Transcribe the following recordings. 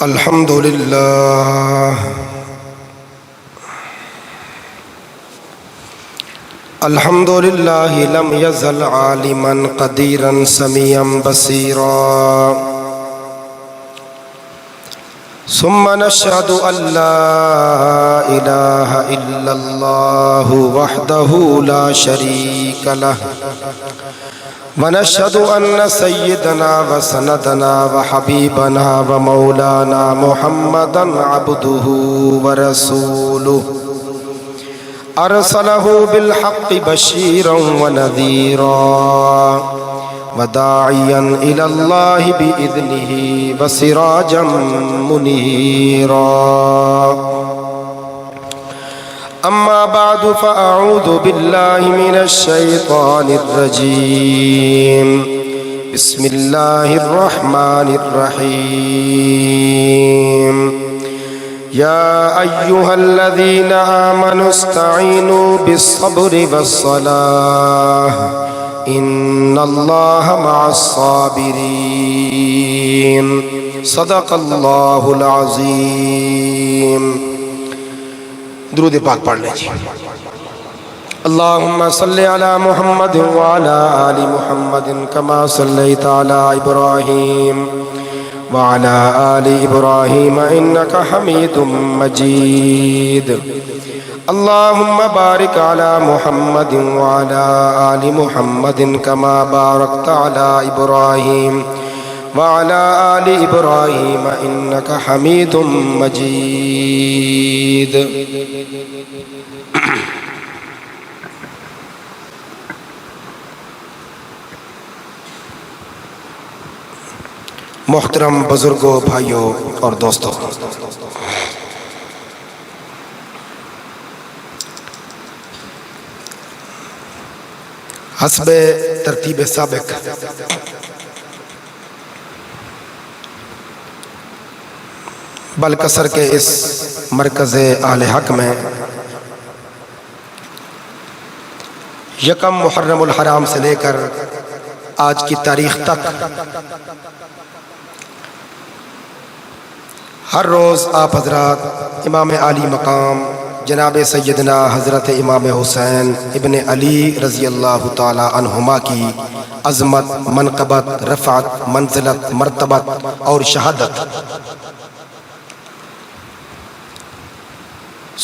الحمد لله الحمد لله لم يزل عالما قديرا سميعا بصيرا ثم نشهد أن لا إله إلا الله وحده لا شريك له ونشهد أن سيدنا وسندنا وحبيبنا ومولانا محمدا عبده ورسوله أرسله بالحق بشيرا ونذيرا وداعيا إلى الله بإذنه وسراجا منيرا أما بعد فأعوذ بالله من الشيطان الرجيم بسم الله الرحمن الرحيم يا أيها الذين آمنوا استعينوا بالصبر والصلاة إن الله مع الصابرين صدق الله العظيم. درود پاک پڑھ لیں جی. اللهم صل على محمد وعلى آل محمد كما صليت على إبراهيم وعلى آل إبراهيم إنك حميد مجيد. اللهم بارك على محمد وعلى آل محمد كما باركت على إبراهيم وعلى آل إبراهيم إنك حميد مجيد. محترم بزرگوں، بھائیوں اور دوستوں، حسب ترتیب سابق بلکسر کے اس مرکز اہل حق میں یکم محرم الحرام سے لے کر آج کی تاریخ تک ہر روز آپ حضرات امام عالی مقام جناب سیدنا حضرت امام حسین ابن علی رضی اللہ تعالی عنہما کی عظمت، منقبت، رفعت، منزلت، مرتبت اور شہادت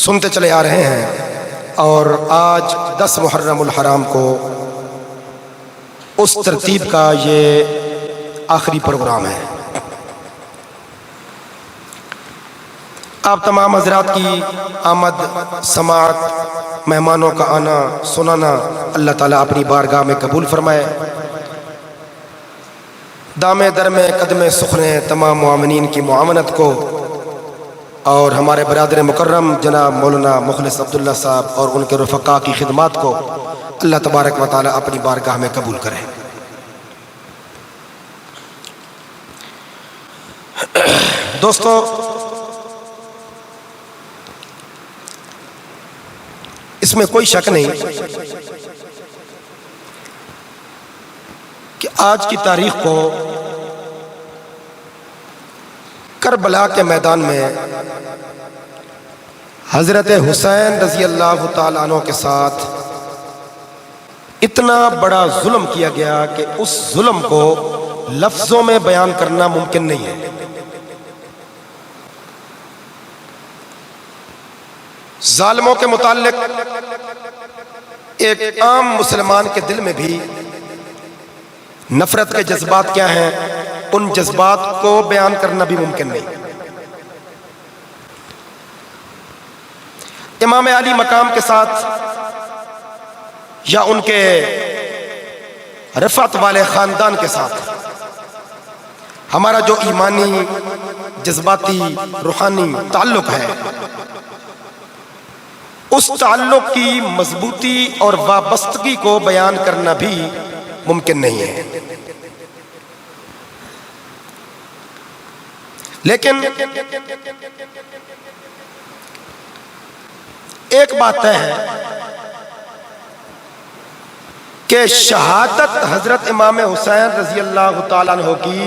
سنتے چلے آ رہے ہیں، اور آج 10 محرم الحرام کو اس ترتیب کا یہ آخری پروگرام ہے. آپ تمام حضرات کی آمد، سماعت، مہمانوں کا آنا سنانا اللہ تعالیٰ اپنی بارگاہ میں قبول فرمائے. دامے در میں قدم سخنے تمام معاونین کی معاونت کو اور ہمارے برادر مکرم جناب مولانا مخلص عبداللہ صاحب اور ان کے رفقا کی خدمات کو اللہ تبارک و تعالیٰ اپنی بارگاہ میں قبول کرے. دوستو، اس میں کوئی شک نہیں کہ آج کی تاریخ کو کربلا کے میدان میں حضرت حسین رضی اللہ تعالیٰ عنہ کے ساتھ اتنا بڑا ظلم کیا گیا کہ اس ظلم کو لفظوں میں بیان کرنا ممکن نہیں ہے. ظالموں کے متعلق ایک عام مسلمان کے دل میں بھی نفرت کے جذبات کیا ہیں، ان جذبات کو بیان کرنا بھی ممکن نہیں. امام علی مقام کے ساتھ یا ان کے رفعت والے خاندان کے ساتھ ہمارا جو ایمانی، جذباتی، روحانی تعلق ہے، اس تعلق کی مضبوطی اور وابستگی کو بیان کرنا بھی ممکن نہیں ہے. لیکن ایک بات ہے کہ شہادت حضرت امام حسین رضی اللہ تعالیٰ عنہ کی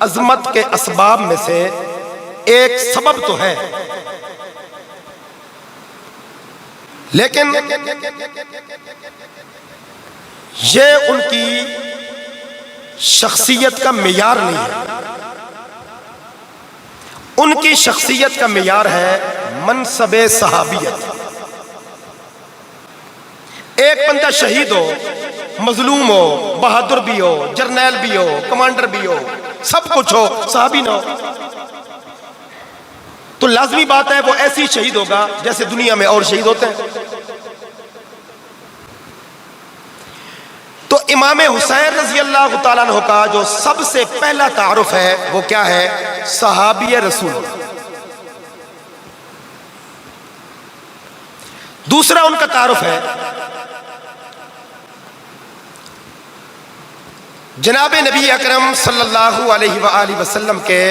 عظمت کے اسباب میں سے ایک سبب تو ہے، لیکن یہ ان کی شخصیت کا معیار نہیں ہے. ان کی شخصیت کا معیار ہے منصب صحابیت. ایک بندہ شہید ہو، مظلوم ہو، بہادر بھی ہو، جرنیل بھی ہو، کمانڈر بھی ہو، سب کچھ ہو، صحابی نہ ہو تو لازمی بات ہے وہ ایسی شہید ہوگا جیسے دنیا میں اور شہید ہوتے ہیں. تو امام حسین رضی اللہ تعالیٰ عنہ کا جو سب سے پہلا تعارف ہے وہ کیا ہے؟ صحابی رسول. دوسرا ان کا تعارف ہے جناب نبی اکرم صلی اللہ علیہ وآلہ وسلم کے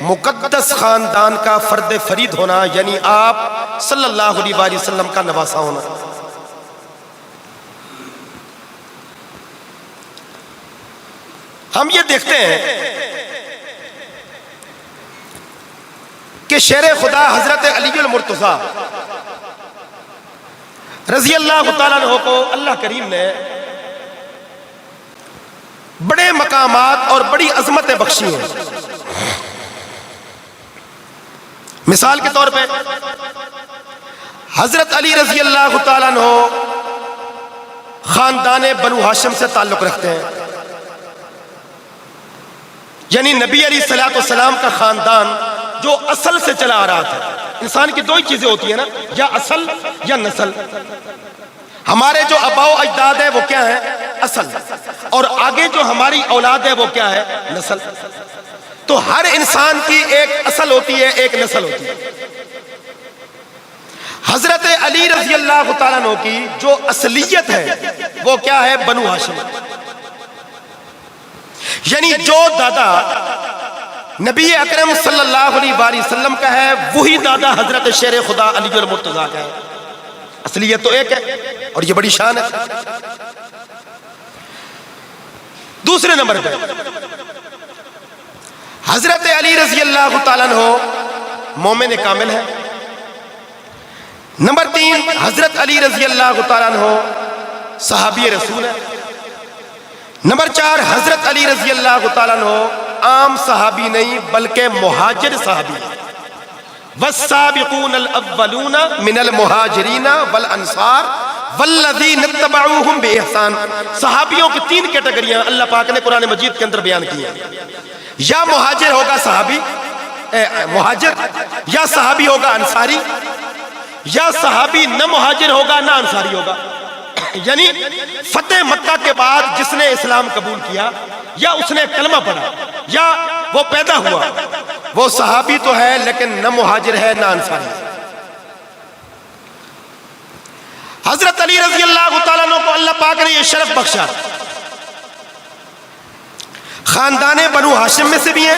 مقدس خاندان کا فرد فرید ہونا، یعنی آپ صلی اللہ علیہ وآلہ وسلم کا نواسہ ہونا. ہم یہ دیکھتے ہیں کہ شیر خدا حضرت علی المرتضیٰ رضی اللہ تعالیٰ عنہ کو اللہ کریم نے بڑے مقامات اور بڑی عظمتیں بخشی ہیں. مثال کے طور پہ حضرت علی رضی اللہ تعالیٰ عنہ خاندان بنو ہاشم سے تعلق رکھتے ہیں، یعنی نبی علیہ الصلوۃ والسلام کا خاندان جو اصل سے چلا آ رہا تھا. انسان کی دو ہی چیزیں ہوتی ہیں نا، یا اصل یا نسل. ہمارے جو آباء و اجداد ہے وہ کیا ہے؟ اصل. اور آگے جو ہماری اولاد ہے وہ کیا ہے؟ نسل. تو ہر انسان کی ایک اصل ہوتی ہے، ایک نسل ہوتی ہے. حضرت علی رضی اللہ تعالیٰ عنہ کی جو اصلیت ہے وہ کیا ہے؟ بنو ہاشم. یعنی جو دادا نبی اکرم صلی اللہ علیہ وآلہ وسلم کا ہے وہی دادا حضرت شیر خدا علی المرتضیٰ کا ہے. اصلیت تو ایک ہے اور یہ بڑی شان ہے. دوسرے نمبر پہ حضرت علی رضی اللہ تعالیٰ عنہ مومن کامل ہے. نمبر 3 حضرت علی رضی اللہ تعالیٰ عنہ صحابی رسول ہے. نمبر 4 حضرت علی رضی اللہ تعالیٰ عنہ عام صحابی نہیں بلکہ مہاجر صحابی. والسابقون الاولون من المہاجرین والانصار والذین اتبعوہم بإحسان. صحابیوں کی 3 کیٹیگریاں اللہ پاک نے قرآن مجید کے اندر بیان کی ہیں. یا مہاجر ہوگا صحابی مہاجر، یا صحابی ہوگا انصاری، یا صحابی نہ مہاجر ہوگا نہ انصاری ہوگا. یعنی فتح مکہ کے بعد جس نے اسلام قبول کیا یا اس نے کلمہ پڑھا یا وہ پیدا ہوا وہ صحابی تو ہے لیکن نہ مہاجر ہے نہ انصاری. حضرت علی رضی اللہ تعالیٰ عنہ کو اللہ پاک نے یہ شرف بخشا. خاندان بنو ہاشم میں سے بھی ہیں،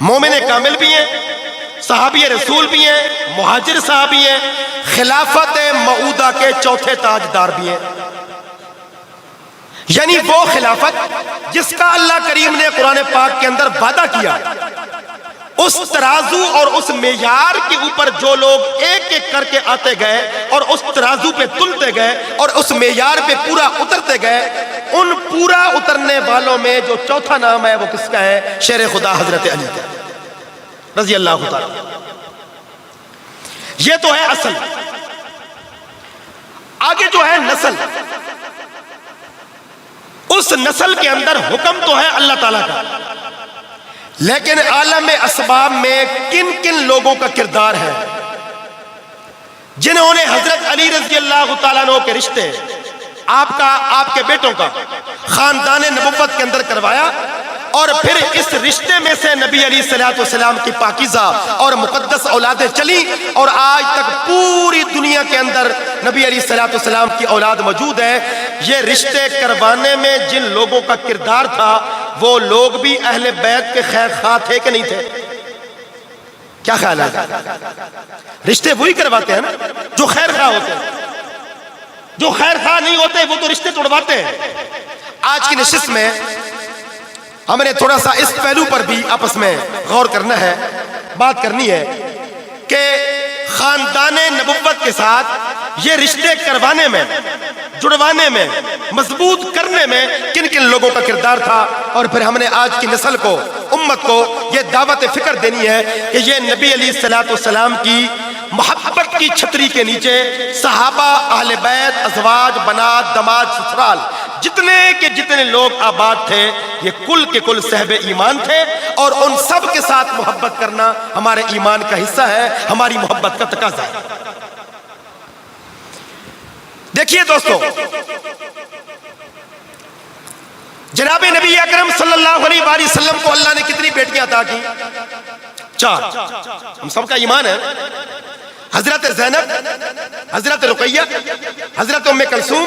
مومن کامل بھی ہیں، صحابی رسول بھی ہیں، مہاجر صحابی ہیں، خلافت موعودہ کے چوتھے تاجدار بھی ہیں. یعنی وہ خلافت جس کا اللہ کریم نے قرآن پاک کے اندر وعدہ کیا، اس ترازو اور اس معیار کے اوپر جو لوگ ایک ایک کر کے آتے گئے اور اس ترازو پہ تلتے گئے اور اس معیار پہ پورا اترتے گئے، ان پورا اترنے والوں میں جو چوتھا نام ہے وہ کس کا ہے؟ شیر خدا حضرت علی کا رضی اللہ تعالی. یہ تو ہے اصل. آگے جو ہے نسل، اس نسل کے اندر حکم تو ہے اللہ تعالیٰ کا، لیکن عالم اسباب میں کن کن لوگوں کا کردار ہے جنہوں نے حضرت علی رضی اللہ تعالیٰ عنہ کے رشتے آپ کے بیٹوں کا خاندان نبوت کے اندر کروایا، اور پھر اس رشتے میں سے نبی علیہ الصلوۃ والسلام کی پاکیزہ اور مقدس اولادیں چلی، اور آج تک پوری دنیا کے اندر نبی علیہ الصلوۃ والسلام کی اولاد موجود ہے. یہ رشتے کروانے میں جن لوگوں کا کردار تھا وہ لوگ بھی اہل بیت کے خیر خواہ تھے کہ نہیں تھے؟ کیا خیال ہے؟ رشتے وہی کرواتے ہیں نا جو خیر خواہ ہوتے ہیں. جو خیر خواہ نہیں ہوتے وہ تو رشتے توڑواتے ہیں. آج کی نشست میں ہم نے تھوڑا سا اس پہلو پر بھی آپس میں غور کرنا ہے، بات کرنی ہے کہ خاندان نبوت کے ساتھ یہ رشتے کروانے میں، جڑوانے میں، مضبوط کرنے میں کن کن لوگوں کا کردار تھا، اور پھر ہم نے آج کی نسل کو، امت کو یہ دعوت فکر دینی ہے کہ یہ نبی علیہ الصلوۃ والسلام کی محبت کی چھتری کے نیچے صحابہ، اہل بیت، ازواج، بنات، داماد، سسرال، جتنے کے جتنے لوگ آباد تھے، یہ کل کے کل صحب ایمان تھے، اور ان سب کے ساتھ محبت کرنا ہمارے ایمان کا حصہ ہے، ہماری محبت کا تقاضا ہے۔ دیکھیے دوستو، جناب نبی اکرم صلی اللہ علیہ وآلہ وسلم کو اللہ نے کتنی بیٹیاں عطا کی؟ 4۔ ہم سب کا ایمان ہے۔ حضرت زینب، حضرت رقیہ، حضرت ام کلثوم،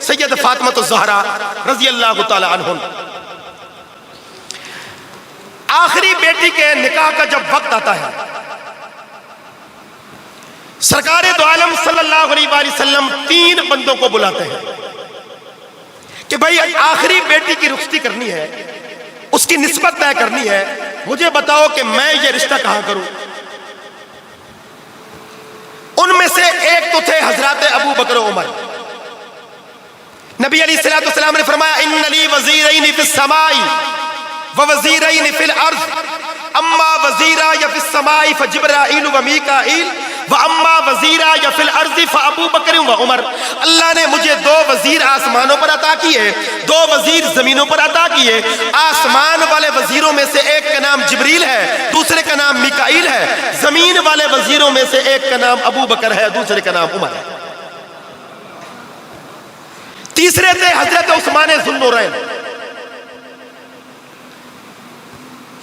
سید فاطمہ الزہرا رضی اللہ تعالی عنہم۔ آخری بیٹی کے نکاح کا جب وقت آتا ہے، سرکار دو عالم صلی اللہ علیہ وآلہ وسلم 3 بندوں کو بلاتے ہیں کہ بھائی آخری بیٹی کی رخصتی کرنی ہے، اس کی نسبت طے کرنی ہے، مجھے بتاؤ کہ میں یہ رشتہ کہاں کروں۔ ان میں سے ایک تو تھے حضرات ابو بکر و عمر۔ نبی علیہ الصلوۃ والسلام نے فرمایا ان لی وزیرین فی السماء ووزیرین فی الارض، اما وزیرا یا فی السماء فجبرائیل و میکائیل واما وزیرا یا فی الارض فابو بکر و عمر۔ اللہ نے مجھے 2 وزیر آسمانوں پر عطا کیے، 2 وزیر زمینوں پر عطا کیے۔ آسمان والے وزیروں میں سے ایک کا نام جبریل ہے، دوسرے کا نام میکائیل ہے۔ زمین والے وزیروں میں سے ایک کا نام ابو بکر ہے، دوسرے کا نام عمر ہے۔ تیسرے تھے حضرت عثمان ذو النورین،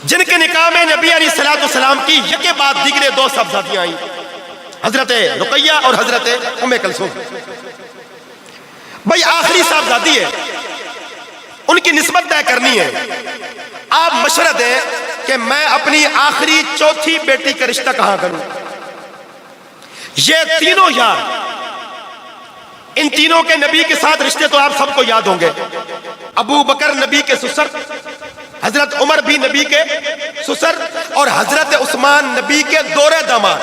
جن کے نکاح میں نبی علیہ الصلوۃ والسلام کی یکے بعد دیگرے 2 صاحبزادیاں آئیں، حضرت رقیہ اور حضرت ام کلثوم۔ بھائی آخری صاحبزادی ہے، ان کی نسبت طے کرنی ہے۔ آپ مشورہ دیں کہ میں اپنی آخری 4تھی بیٹی کا رشتہ کہاں کروں۔ یہ تینوں یار، ان تینوں کے نبی کے ساتھ رشتے تو آپ سب کو یاد ہوں گے۔ ابو بکر نبی کے سسر، حضرت عمر بھی نبی کے سسر، اور حضرت عثمان نبی کے دورے داماد۔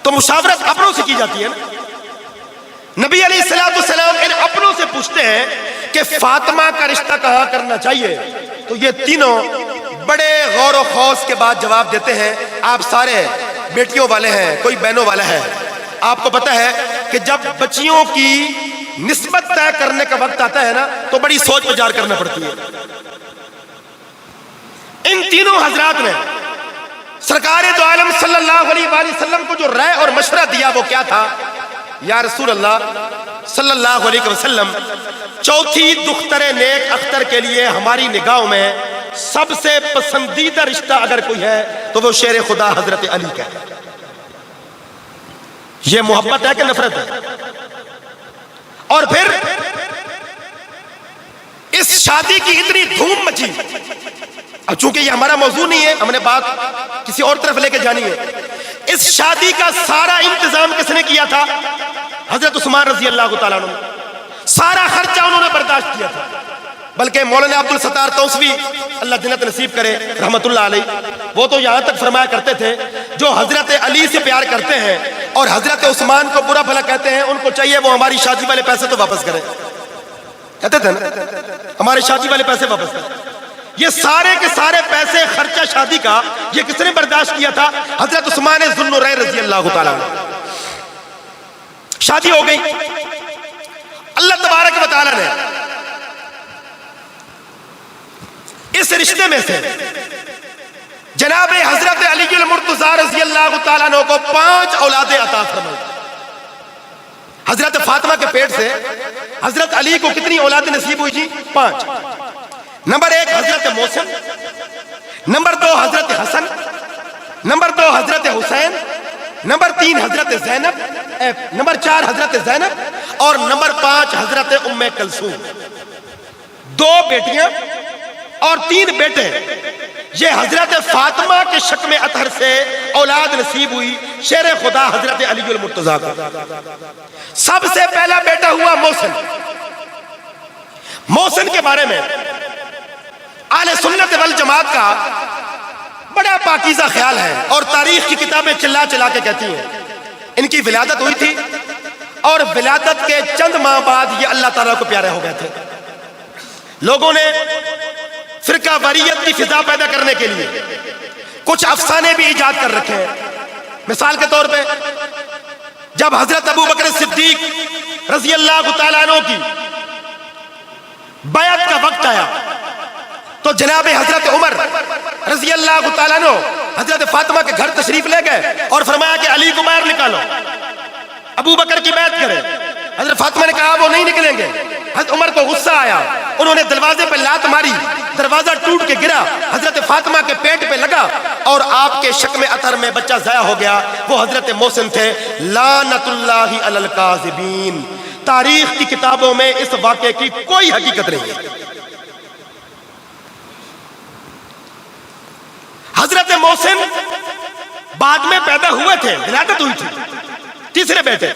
تو مشاورت اپنوں سے کی جاتی ہے نا۔ نبی علیہ الصلوۃ والسلام ان اپنوں سے پوچھتے ہیں کہ فاطمہ کا رشتہ کہاں کرنا چاہیے، تو یہ تینوں بڑے غور و خوض کے بعد جواب دیتے ہیں۔ آپ سارے بیٹیوں والے ہیں، کوئی بہنوں والا ہے۔ آپ کو پتہ ہے کہ جب بچیوں کی نسبت طے کرنے کا وقت آتا ہے نا، تو بڑی سوچ بچار کرنا پڑتی ہے۔ ان تینوں حضرات نے سرکار دو عالم صلی اللہ علیہ وآلہ وسلم کو جو رائے اور مشورہ دیا وہ کیا تھا؟ یا رسول اللہ صلی اللہ علیہ وسلم، 4تھی دختر نیک اختر کے لیے ہماری نگاہوں میں سب سے پسندیدہ رشتہ اگر کوئی ہے تو وہ شیر خدا حضرت علی کا ہے۔ یہ محبت ہے کہ نفرت ہے؟ اور پھر اس شادی کی اتنی دھوم مچی، اب چونکہ یہ ہمارا موضوع نہیں ہے، ہم نے بات کسی اور طرف لے کے جانی ہے۔ اس شادی کا سارا انتظام کس نے کیا تھا؟ حضرت عثمان رضی اللہ تعالیٰ عنہ۔ سارا خرچہ انہوں نے برداشت کیا تھا، بلکہ مولانا عبد الستار توسوی اللہ جنت نصیب کرے رحمت اللہ علیہ، وہ تو یہاں تک فرمایا کرتے تھے جو حضرت علی سے پیار کرتے ہیں اور حضرت عثمان کو برا بھلا کہتے ہیں، ان کو چاہیے وہ ہماری شادی والے پیسے تو واپس کریں۔ کہتے تھے نا ہمارے شادی والے پیسے واپس کریں۔ یہ سارے کے سارے پیسے خرچہ شادی کا یہ کس نے برداشت کیا تھا؟ حضرت عثمان ذو النورین رضی اللہ تعالیٰ عنہ۔ شادی ہو گئی۔ اللہ تبارک و تعالیٰ نے اس رشتے میں سے جناب حضرت علی المرتضیٰ رضی اللہ تعالیٰ عنہ کو 5 اولادیں عطا فرمائی۔ حضرت فاطمہ کے پیٹ سے حضرت علی کو کتنی اولادیں نصیب ہوئی جی؟ 5۔ نمبر 1 حضرت محسن، نمبر 2 حضرت حسن، نمبر 2 حضرت حسین، نمبر 3 حضرت زینب، نمبر 4 حضرت زینب، اور نمبر 5 حضرت ام کلثوم۔ 2 بیٹیاں اور 3 بیٹے۔ یہ حضرت فاطمہ کے شکم اطہر سے اولاد نصیب ہوئی شیر خدا حضرت علی المرتضیٰ کو۔ سب سے پہلا بیٹا ہوا محسن۔ محسن کے بارے میں اہل سنت والجماعت کا بڑا پاکیزہ خیال ہے اور تاریخ کی کتابیں چلا چلا کے کہتی ہیں ان کی ولادت ہوئی تھی اور ولادت کے چند ماہ بعد یہ اللہ تعالیٰ کو پیارے ہو گئے تھے. لوگوں نے فرقہ واریت کی فضا پیدا کرنے کے لیے کچھ افسانے بھی ایجاد کر رکھے ہیں. مثال کے طور پہ جب حضرت ابو بکر صدیق رضی اللہ تعالیٰ عنہ کی بیعت کا وقت آیا تو جناب حضرت عمر رضی اللہ تعالیٰ عنہ حضرت فاطمہ کے گھر تشریف لے گئے اور فرمایا کہ علی کو باہر نکالو، ابو بکر کی بیعت کرے. حضرت فاطمہ نے کہا وہ نہیں نکلیں گے. حضرت عمر کو غصہ آیا، انہوں نے دروازے پہ لات ماری، دروازہ ٹوٹ کے گرا، حضرت فاطمہ کے پیٹ پہ لگا اور آپ کے شکم اطہر میں بچہ ضائع ہو گیا. وہ حضرت محسن تھے. لعنت اللہ علی الکاذبین. تاریخ کی کتابوں میں اس واقعے کی کوئی حقیقت نہیں ہے. حضرت محسن بعد میں پیدا ہوئے تھے، ولادت ہوئی تھی، تیسرے بیٹے،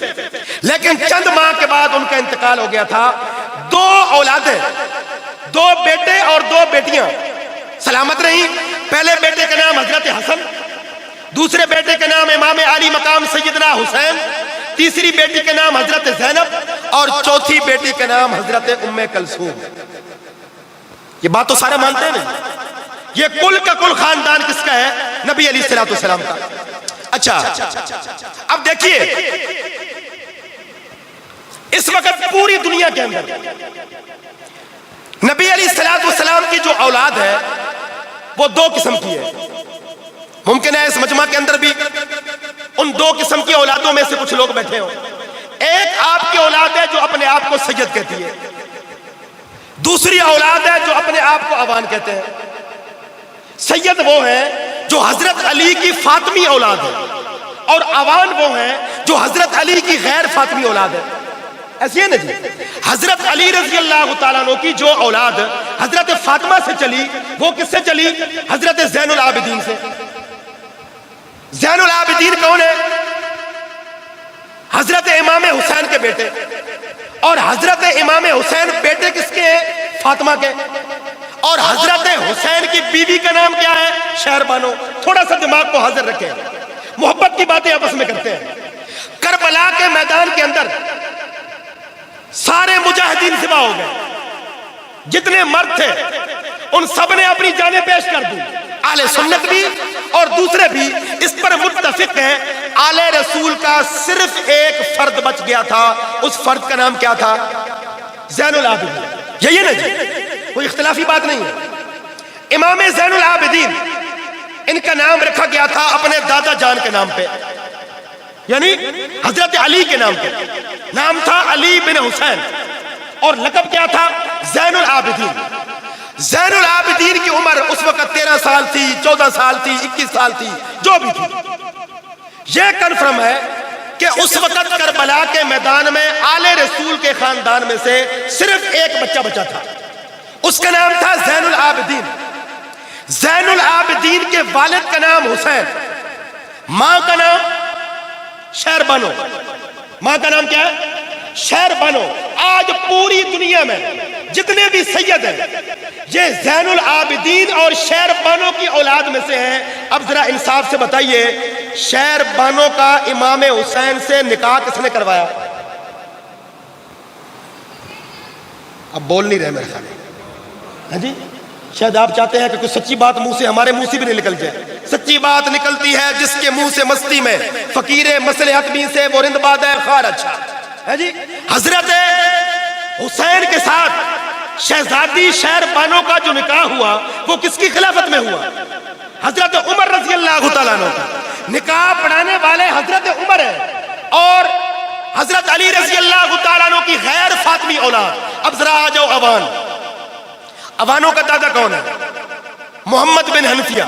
لیکن چند ماہ کے بعد ان کا انتقال ہو گیا تھا. 2 اولادیں، 2 بیٹے اور 2 بیٹیاں سلامت رہی. پہلے بیٹے کا نام حضرت حسن، دوسرے بیٹے کا نام امام علی مقام سیدنا حسین، تیسری بیٹی کا نام حضرت زینب اور چوتھی بیٹی کا نام حضرت ام کلثوم. یہ بات تو سارے مانتے ہیں نا. یہ کل کا کل خاندان کس کا ہے؟ نبی علیہ الصلوۃ والسلام کا. اچھا اب دیکھیے اس وقت پوری دنیا کے اندر نبی علیہ الصلوۃ والسلام کی جو اولاد ہے وہ 2 قسم کی ہے. ممکن ہے اس مجمع کے اندر بھی ان 2 قسم کی اولادوں میں سے کچھ لوگ بیٹھے ہوں. ایک آپ کی اولاد ہے جو اپنے آپ کو سید کہتی ہے، دوسری اولاد ہے جو اپنے آپ کو عوان کہتے ہیں. سید وہ ہیں جو حضرت علی کی فاطمی اولاد ہے اور عوان وہ ہیں جو حضرت علی کی غیر فاطمی اولاد ہے. ایسی ہے نا جی. حضرت علی رضی اللہ تعالیٰ عنہ کی جو اولاد حضرت فاطمہ سے چلی وہ کس سے چلی؟ حضرت زین العابدین سے. زین العابدین کون ہے؟ حضرت امام حسین کے بیٹے. اور حضرت امام حسین بیٹے کس کے ہیں؟ فاطمہ کے. اور حضرت حسین کی بیوی کا نام کیا ہے؟ شہر بانو. تھوڑا سا دماغ کو حاضر رکھیں، محبت کی باتیں آپس میں کرتے ہیں. کربلا کے میدان کے اندر سارے مجاہدین ذبح ہو گئے، جتنے مرد تھے ان سب نے اپنی جانیں پیش کر دی. اہل سنت بھی اور دوسرے بھی اس پر متفق ہیں. آل رسول کا صرف ایک فرد بچ گیا تھا، اس فرد کا نام کیا تھا؟ زین العابدین. یہی ہے نا جی، کوئی اختلافی بات نہیں ہے. امام زین العابدین ان کا نام رکھا گیا تھا اپنے دادا جان کے نام پہ، یعنی حضرت علی کے نام پہ. نام تھا علی بن حسین اور لقب کیا تھا؟ زین العابدین. زین العابدین کی عمر اس وقت 13 سال تھی، 14 سال تھی، 21 سال تھی، جو بھی تھی. یہ کنفرم ہے کہ اس وقت کربلا کے میدان میں آل رسول کے خاندان میں سے صرف ایک بچہ بچا تھا، اس کا نام تھا زین العابدین. زین العابدین کے والد کا نام حسین، ماں کا نام شہر بانو. ماں کا نام کیا ہے؟ شہر بانو. آج پوری دنیا میں جتنے بھی سید ہیں یہ زین العابدین اور شہر بانو کی اولاد میں سے ہیں. اب ذرا انصاف سے بتائیے شہر بانو کا امام حسین سے نکاح کس نے کروایا؟ اب بول نہیں رہے میرے خیال میں. ہاں جی، شاید آپ چاہتے ہیں کہ کچھ سچی بات منہ سے، ہمارے منہ سے بھی نہیں نکل جائے. سچی بات نکلتی ہے جس کے منہ سے مستی میں فقیر مصلحت بھی سے وہ رند باد ہے خار. اچھا ہے جی. حضرت حسین کے ساتھ شہزادی شہر بانو کا جو نکاح ہوا وہ کس کی خلافت میں ہوا؟ حضرت عمر رضی اللہ تعالیٰ عنہ کا. نکاح پڑھانے والے حضرت عمر ہیں اور حضرت علی رضی اللہ تعالیٰ عنہ کی غیر فاطمی اولاد. اب ذرا آ جاؤ عوان. عوانوں کا دادا کون ہے؟ محمد بن حنفیہ.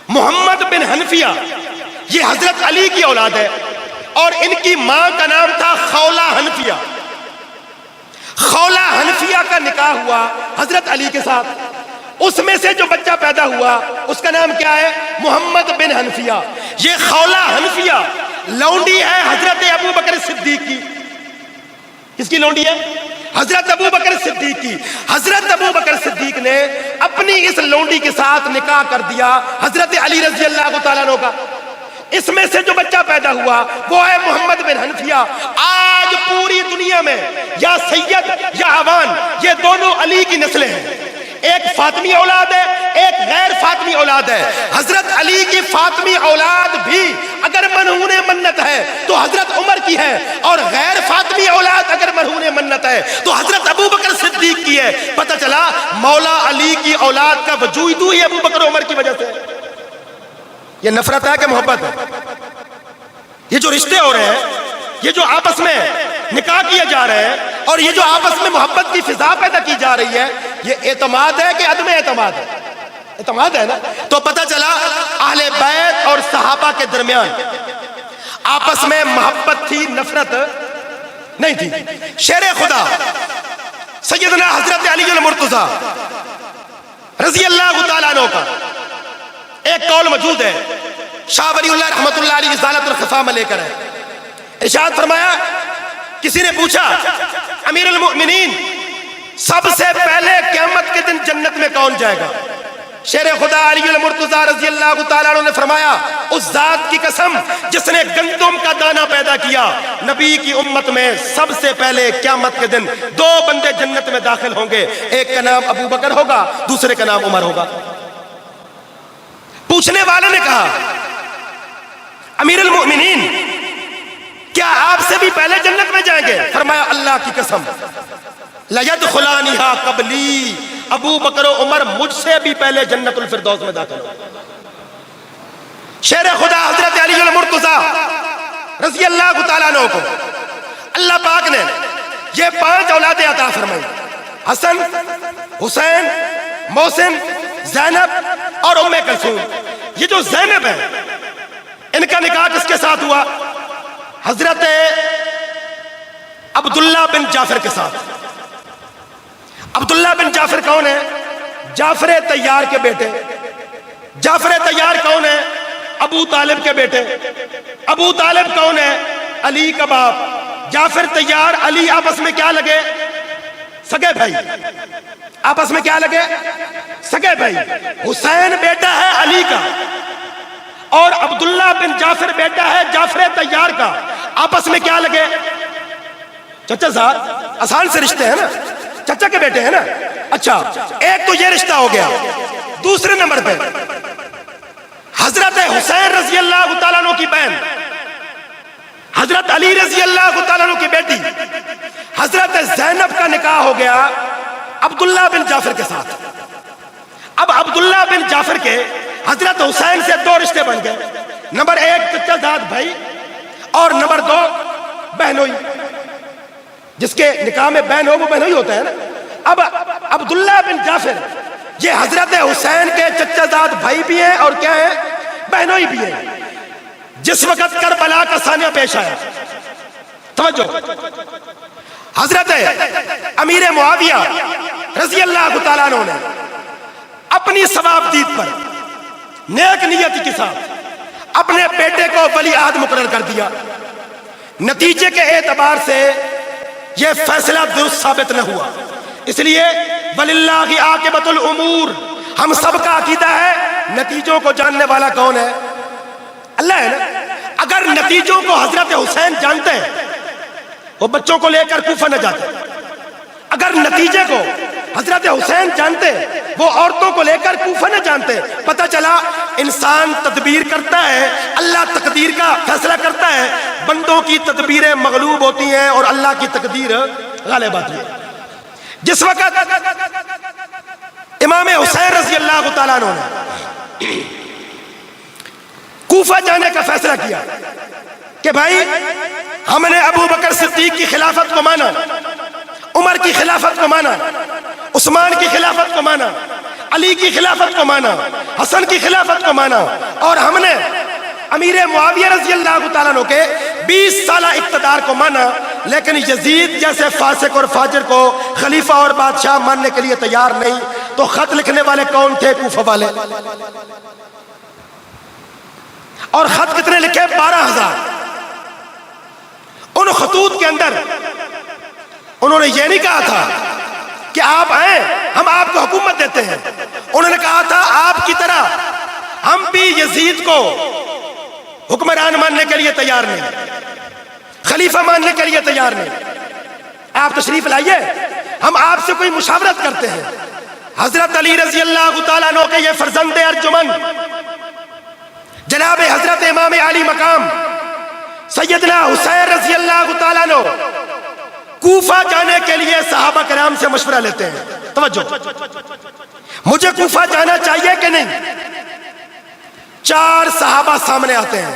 محمد بن حنفیہ یہ حضرت علی کی اولاد ہے اور ان کی ماں کا نام تھا خولہ حنفیہ. خولہ حنفیہ کا نکاح ہوا حضرت علی کے ساتھ. اس میں سے جو بچہ پیدا ہوا اس کا نام کیا ہے؟ محمد بن حنفیہ. یہ خولہ حنفیہ لونڈی ہے حضرت ابو بکر صدیق کی. کس کی لونڈی ہے؟ حضرت ابو بکر صدیق کی. حضرت ابو بکر صدیق نے اپنی اس لونڈی کے ساتھ نکاح کر دیا حضرت علی رضی اللہ تعالیٰ عنہ کا. اس میں سے جو بچہ پیدا ہوا وہ ہے محمد بن حنفیہ. آج پوری دنیا میں یا سید یا عوان یہ دونوں علی کی نسلیں ہیں. ایک فاطمی اولاد ہے, ایک غیر فاطمی اولاد ہے. حضرت علی کی فاطمی اولاد بھی اگر مرہون منت ہے تو حضرت عمر کی ہے, اور غیر فاطمی اولاد اگر مرہون منت ہے تو حضرت ابو بکر صدیق کی ہے. پتہ چلا مولا علی کی اولاد کا وجود ہی ابو بکر عمر کی وجہ سے. یہ نفرت ہے کہ محبت ہے؟ یہ جو رشتے ہو رہے ہیں, یہ جو آپس میں نکاح کیے جا رہے ہیں, اور یہ جو آپس میں محبت کی فضا پیدا کی جا رہی ہے, یہ اعتماد ہے کہ عدم اعتماد ہے؟ اعتماد ہے نا. تو پتہ چلا اہل بیت اور صحابہ کے درمیان آپس میں محبت تھی, نفرت نہیں تھی. شیر خدا سیدنا حضرت علی المرتضیٰ رضی اللہ تعالیٰ عنہ کا ایک قول موجود ہے, شاہ ولی اللہ رحمت اللہ علیہ ازالت الخفا میں لے کر ہے. ارشاد فرمایا, کسی نے پوچھا امیر المؤمنین سب سے پہلے قیامت کے دن جنت میں کون جائے گا؟ شیر خدا علی المرتضیٰ رضی اللہ تعالیٰ عنہ نے فرمایا, اس ذات کی قسم جس نے گندم کا دانہ پیدا کیا, نبی کی امت میں سب سے پہلے قیامت کے دن دو بندے جنت میں داخل ہوں گے, ایک کا نام ابو بکر ہوگا, دوسرے کا نام عمر ہوگا. پوچھنے والے نے کہا امیر المؤمنین کیا آپ سے بھی پہلے جنت میں جائیں گے؟ فرمایا اللہ کی قسم لَيَدْخُلَانِهَا قَبْلِي, ابو بکر و عمر مجھ سے بھی پہلے جنت الفردوس میں داخل ہو. شیر خدا حضرت علی المرتضیٰ رضی اللہ تعالیٰ عنہ کو اللہ پاک نے یہ 5 اولادیں عطا فرمائی, حسن, حسین, محسن, زینب اور ام کلثوم. یہ جو زینب ہے ان کا نکاح کس کے ساتھ ہوا؟ حضرت عبداللہ بن جعفر کے ساتھ. عبداللہ بن جعفر کون ہے؟ جعفر طیار کے بیٹے. جعفر طیار کون ہے؟ ابو طالب کے بیٹے. ابو طالب کون ہے؟ علی کا باپ. جعفر طیار علی آپس میں کیا لگے؟ سگے بھائی. آپس میں کیا لگے؟ سگے بھائی. حسین بیٹا ہے علی کا اور عبداللہ بن جعفر بیٹا ہے جعفر طیار کا. آپس میں کیا لگے؟ چچا صاحب آسان سے رشتے ہیں نا, چچا کے بیٹے ہیں نا. اچھا ایک تو یہ رشتہ ہو گیا. دوسرے نمبر پہ حضرت حسین رضی اللہ تعالیٰ عنہ کی بہن حضرت علی رضی اللہ تعالیٰ عنہ کی بیٹی حضرت زینب کا نکاح ہو گیا عبداللہ بن جعفر کے ساتھ. اب عبداللہ بن جعفر کے حضرت حسین سے 2 رشتے بن گئے. نمبر 1 چچا زاد بھائی, اور نمبر 2 بہنوئی. جس کے نکاح میں بہن ہو وہ بہنوئی ہوتا ہے نا. اب عبداللہ بن جعفر یہ حضرت حسین کے چچا زاد بھائی بھی ہیں اور کیا ہیں؟ بہنوئی بھی ہیں. جس وقت کربلا کا سانیہ پیش آیا, توجہ, حضرت امیر معاویہ رضی اللہ تعالیٰ عنہ نے اپنی ثواب دید پر نیک نیت کے ساتھ اپنے بیٹے کو ولی عہد مقرر کر دیا. نتیجے کے اعتبار سے یہ فیصلہ درست ثابت نہ ہوا. اس لیے وَلِلَّهِ عَاقِبَةُ الْأُمُورِ, ہم سب کا عقیدہ ہے نتیجوں کو جاننے والا کون ہے؟ اللہ ہے نا. اگر نتیجوں کو حضرت حسین جانتے ہیں وہ بچوں کو لے کر کوفہ نہ جاتے. اگر نتیجے کو حضرت حسین جانتے وہ عورتوں کو لے کر کوفہ نہ جانتے. پتہ چلا انسان تدبیر کرتا ہے, اللہ تقدیر کا فیصلہ کرتا ہے. بندوں کی تدبیریں مغلوب ہوتی ہیں اور اللہ کی تقدیر غالب آتی ہے. جس وقت امام حسین رضی اللہ تعالیٰ عنہ نے کوفہ جانے کا فیصلہ کیا کہ بھائی ہم نے ابو بکر صدیق کی خلافت کو مانا, عمر کی خلافت کو مانا, عثمان کی خلافت کو مانا, علی کی خلافت کو مانا, حسن کی خلافت کو مانا, اور ہم نے امیر معاویہ رضی اللہ تعالیٰ عنہ کے 20 سالہ اقتدار کو مانا, لیکن یزید جیسے فاسق اور فاجر کو خلیفہ اور بادشاہ ماننے کے لیے تیار نہیں. تو خط لکھنے والے کون تھے؟ کوفہ والے. اور خط کتنے لکھے؟ 12,000. ان خطوط کے اندر انہوں نے یہ نہیں کہا تھا کہ آپ آئیں ہم آپ کو حکومت دیتے ہیں، انہوں نے کہا تھا آپ کی طرح ہم بھی یزید کو حکمران ماننے کے لیے تیار نہیں، خلیفہ ماننے کے لیے تیار نہیں، آپ تشریف لائیے، ہم آپ سے کوئی مشاورت کرتے ہیں۔ حضرت علی رضی اللہ تعالیٰ عنہ کے یہ فرزند ارجمند جناب حضرت امام علی مقام سیدنا حسین رضی اللہ تعالیٰ عنہ کوفہ جانے کے لیے صحابہ کرام سے مشورہ لیتے ہیں۔ توجہ، مجھے کوفہ جانا چاہیے کہ نہیں؟ 4 صحابہ سامنے آتے ہیں،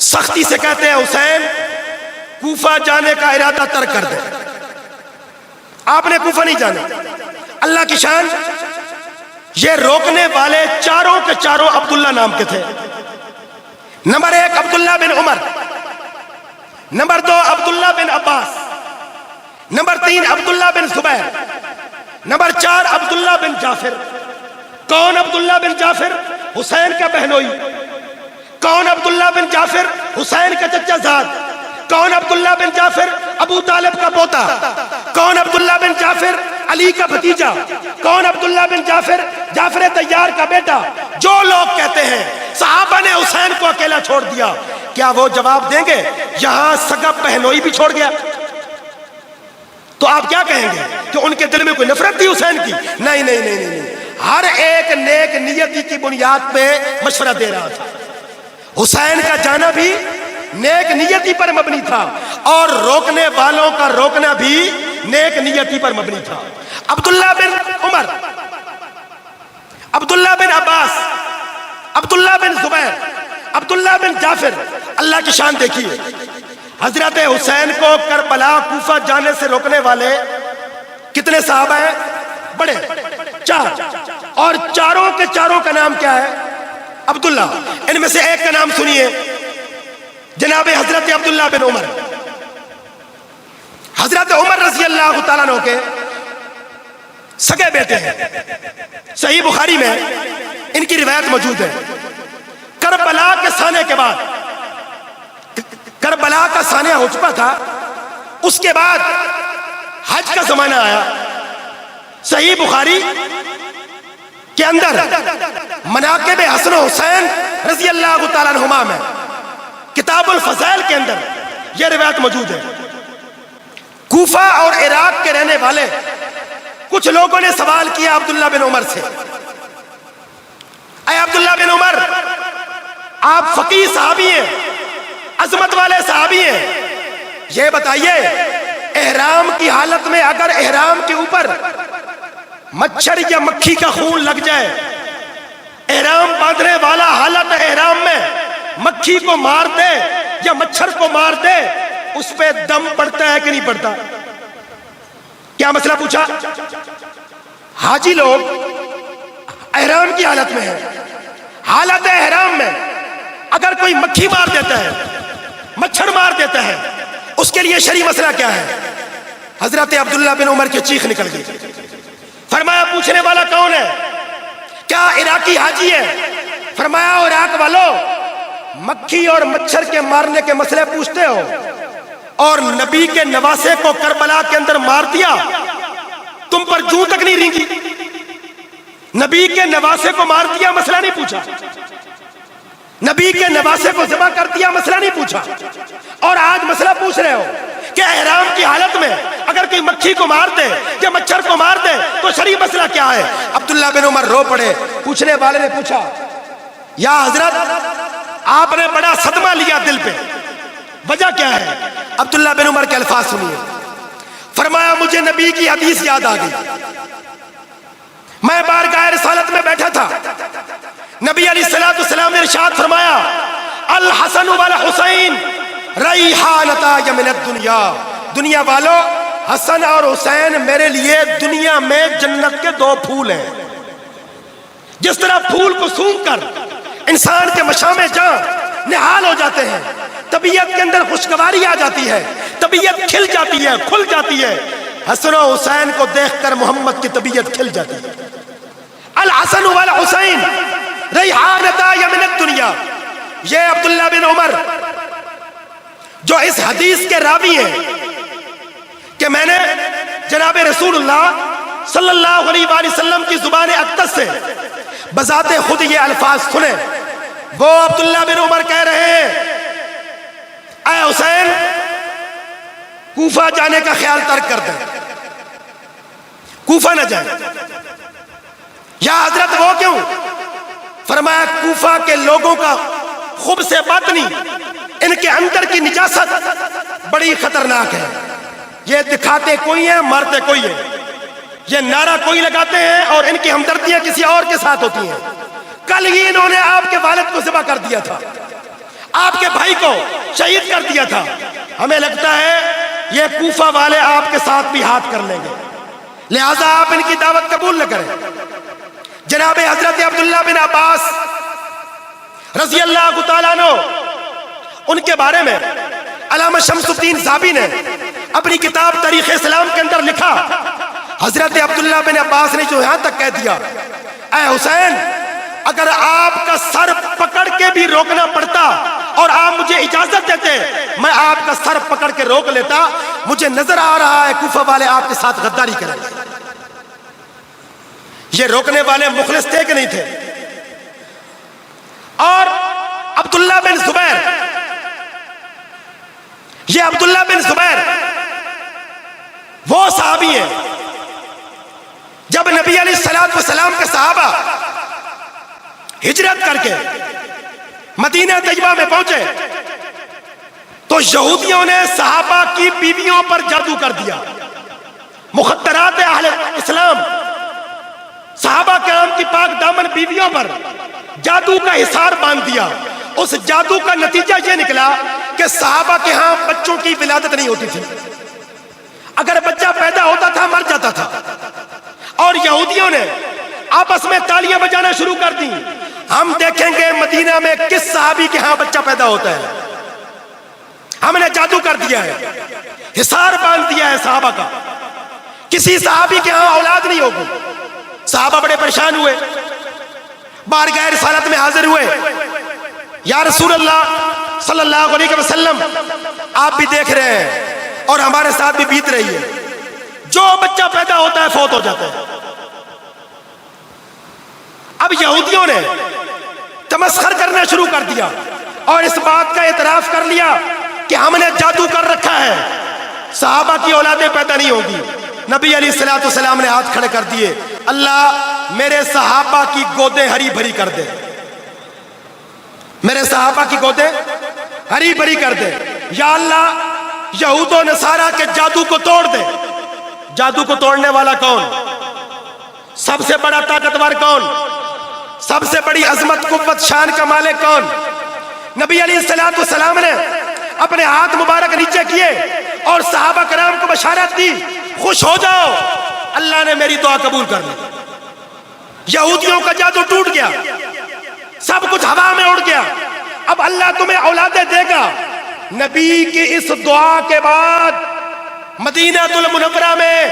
سختی سے کہتے ہیں حسین کوفہ جانے کا ارادہ ترک کر دیں، آپ نے کوفہ نہیں جانا۔ اللہ کی شان، یہ روکنے والے چاروں کے چاروں عبداللہ نام کے تھے۔ نمبر 1 عبداللہ بن عمر، نمبر 2 عبداللہ بن عباس، نمبر 3 عبداللہ بن زبیر، نمبر 4 عبداللہ بن جعفر۔ کون عبداللہ بن جعفر؟ حسین کا بہنوئی۔ کون عبداللہ بن جعفر؟ حسین کا چچا زاد۔ کون عبداللہ بن جعفر؟ ابو طالب کا پوتا۔ کون عبداللہ بن جعفر؟ علی کا بھتیجا۔ کون عبداللہ بن جعفر؟ جعفر طیار کا بیٹا۔ جو لوگ کہتے ہیں صحابہ نے حسین کو اکیلا چھوڑ دیا، کیا وہ جواب دیں گے یہاں سگا بہنوئی بھی چھوڑ گیا؟ تو آپ کیا کہیں گے کہ ان کے دل میں کوئی نفرت تھی حسین کی؟ نہیں نہیں نہیں نہیں، ہر ایک نیک نیتی کی بنیاد پہ مشورہ دے رہا تھا۔ حسین کا جانا بھی نیک نیتی پر مبنی تھا اور روکنے والوں کا روکنا بھی نیک نیتی پر مبنی تھا۔ عبداللہ بن عمر، عبداللہ بن عباس، عبداللہ بن زبیر، عبداللہ بن جعفر، اللہ کی شان دیکھیے۔ حضرت حسین کو کربلا کوفہ جانے سے روکنے والے کتنے صحابہ ہیں؟ بڑے 4، اور چاروں کے چاروں کا نام کیا ہے؟ عبداللہ۔ ان میں سے ایک کا نام سنیے، جناب حضرت عبداللہ بن عمر۔ حضرت عمر رضی اللہ تعالیٰ عنہ کے سگے بیٹے ہیں، صحیح بخاری میں ان کی روایت موجود ہے۔ کربلا کے سانے کے بعد، کربلا کا سانیہ ہو چکا تھا، اس کے بعد حج کا زمانہ آیا۔ صحیح بخاری کے اندر مناقب حسن و حسین رضی اللہ تعالیٰ عنہما میں کتاب الفضائل کے اندر یہ روایت موجود ہے۔ کوفہ اور عراق کے رہنے والے کچھ لوگوں نے سوال کیا عبداللہ بن عمر سے، اے عبداللہ بن عمر، آپ فقیہ صحابی ہیں، عظمت والے صحابی ہیں، یہ بتائیے احرام کی حالت میں اگر احرام کے اوپر مچھر یا مکھی کا خون لگ جائے، احرام باندھنے والا حالت احرام میں مکھی کو مار دے یا مچھر کو مار دے، اس پہ دم پڑتا ہے کہ نہیں پڑتا؟ کیا مسئلہ پوچھا؟ حاجی لوگ احرام کی حالت میں ہیں، حالت احرام میں اگر کوئی مکھی مار دیتا ہے، مچھر مار دیتا ہے، اس کے لیے شرعی مسئلہ کیا ہے؟ حضرت عبداللہ بن عمر کی چیخ نکل گئی۔ فرمایا پوچھنے والا کون ہے؟ کیا عراقی حاجی ہے؟ فرمایا عراق والوں، مکھی اور مچھر کے مارنے کے مسئلے پوچھتے ہو اور نبی کے نواسے کو کربلا کے اندر مار دیا، تم پر جوں تک نہیں رینگی؟ نبی کے نواسے کو مار دیا، مسئلہ نہیں پوچھا۔ نبی کے نواسے کو ذبح کر دیا، مسئلہ نہیں پوچھا، اور آج مسئلہ پوچھ رہے ہو کہ احرام کی حالت میں اگر کوئی مکھی کو مار دے یا مچھر کو مار دے تو شرعی مسئلہ کیا ہے؟ عبداللہ بن عمر رو پڑے۔ پوچھنے والے نے پوچھا، یا حضرت آپ نے بڑا صدمہ لیا دل پہ، وجہ کیا ہے؟ عبداللہ بن عمر کے الفاظ سنیے۔ فرمایا مجھے نبی کی حدیث یاد آ گئی، میں بارگاہ رسالت میں بیٹھا تھا، نبی علیہ الصلوۃ والسلام نے ارشاد فرمایا الحسن والحسین ریحانتا من الدنیا، دنیا والو حسن اور حسین میرے لیے دنیا میں جنت کے 2 پھول ہیں۔ جس طرح پھول کو سونگھ کر انسان کے مشام جاں نہال ہو جاتے ہیں، طبیعت کے اندر خوشگواری آ جاتی ہے، طبیعت کھل جاتی ہے، کھل جاتی ہے، حسن و حسین کو دیکھ کر محمد کی طبیعت کھل جاتی ہے۔ الحسن والحسین ریحانتا من الدنیا، یہ عبداللہ بن عمر جو اس حدیث کے راوی ہیں، کہ میں نے جناب رسول اللہ صلی اللہ علیہ وآلہ وسلم کی زبان اقدس سے بذات خود یہ الفاظ سنے. وہ عبداللہ بن عمر کہہ رہے ہیں اے حسین کوفہ جانے کا خیال ترک کر دیں, کوفہ نہ جائیں. یا حضرت وہ کیوں؟ فرمایا کوفہ کے لوگوں کا خبث باطنی, ان کے اندر کی نجاست بڑی خطرناک ہے. یہ دکھاتے کوئی ہیں, مارتے کوئی ہیں. یہ نعرہ کوئی لگاتے ہیں اور ان کی ہمدردیاں کسی اور کے ساتھ ہوتی ہیں. کل ہی انہوں نے آپ کے والد کو ذبح کر دیا تھا, آپ کے بھائی کو شہید کر دیا تھا. ہمیں لگتا ہے یہ کوفہ والے آپ کے ساتھ بھی ہاتھ کر لیں گے, لہذا آپ ان کی دعوت قبول نہ کریں. جناب حضرت عبداللہ بن عباس رضی اللہ تعالیٰ عنہ, ان کے بارے میں علامہ شمس الدین ذہبی نے اپنی کتاب تاریخ اسلام کے اندر لکھا, حضرت عبداللہ بن عباس نے جو یہاں تک کہہ دیا اے حسین اگر آپ کا سر پکڑ کے بھی روکنا پڑتا اور آپ مجھے اجازت دیتے میں آپ کا سر پکڑ کے روک لیتا. مجھے نظر آ رہا ہے کوفہ والے آپ کے ساتھ غداری کریں. یہ روکنے والے مخلص تھے کہ نہیں تھے؟ اور عبداللہ بن زبیر, یہ عبداللہ بن زبیر وہ صحابی ہیں جب نبی علیہ الصلوۃ والسلام کے صحابہ ہجرت کر کے مدینہ طیبہ میں پہنچے تو یہودیوں نے صحابہ کی بیویوں پر جادو کر دیا. مخدرات اہل اسلام صحابہ کرام کی پاک دامن بیویوں پر جادو کا حصار باندھ دیا. اس جادو کا نتیجہ یہ نکلا کہ صحابہ کے ہاں بچوں کی ولادت نہیں ہوتی تھی, اگر بچہ پیدا ہوتا تھا مر جاتا تھا. اور یہودیوں نے آپس میں تالیاں بجانا شروع کر دی, ہم دیکھیں گے مدینہ میں کس صحابی کے ہاں بچہ پیدا ہوتا ہے. ہم نے جادو کر دیا ہے, حصار باندھ دیا ہے صحابہ کا, کسی صحابی کے ہاں اولاد نہیں ہوگی. صحابہ بڑے پریشان ہوئے, بارگاہ رسالت میں حاضر ہوئے, یا رسول اللہ صلی اللہ علیہ وسلم آپ بھی دیکھ رہے ہیں اور ہمارے ساتھ بھی بیت رہی ہے, جو بچہ پیدا ہوتا ہے فوت ہو جاتا ہے. اب یہودیوں نے تمسخر کرنا شروع کر دیا اور اس بات کا اعتراف کر لیا کہ ہم نے جادو کر رکھا ہے, صحابہ کی اولادیں پیدا نہیں ہوگی. نبی علیہ الصلوۃ والسلام نے ہاتھ کھڑے کر دیے, اللہ میرے صحابہ کی گودیں ہری بھری کر دے, میرے صحابہ کی گودیں ہری بھری کر دے. یا اللہ یہود و نصارہ کے جادو کو توڑ دے. جادو کو توڑنے والا کون؟ سب سے بڑا طاقتور کون؟ سب سے بڑی عظمت قوت شان کا مالک کون؟ نبی علیہ الصلوۃ والسلام نے اپنے ہاتھ مبارک نیچے کیے اور صحابہ کرام کو بشارت دی, خوش ہو جاؤ اللہ نے میری دعا قبول کر لی. یہودیوں کا جادو ٹوٹ گیا, سب کچھ ہوا میں اڑ گیا. اب اللہ تمہیں اولادیں دے گا. نبی کی اس دعا کے بعد مدینہ المنورہ میں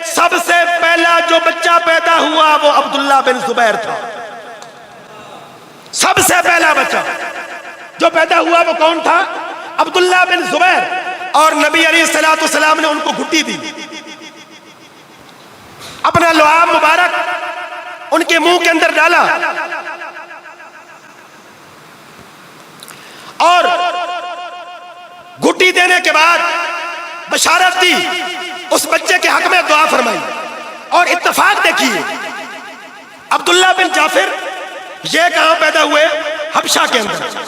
سب سے پہلا جو بچہ پیدا ہوا وہ عبداللہ بن زبیر تھا. سب سے پہلا بچہ جو پیدا ہوا وہ کون تھا؟ عبداللہ بن زبیر. اور نبی علیہ الصلوۃ والسلام نے ان کو گھٹی دی, اپنا لعاب مبارک ان کے منہ کے اندر ڈالا اور گھٹی دینے کے بعد بشارت دی, اس بچے کے حق میں دعا فرمائی. اور اتفاق دیکھیے عبداللہ بن جعفر یہ کہاں پیدا ہوئے؟ حبشہ کے اندر.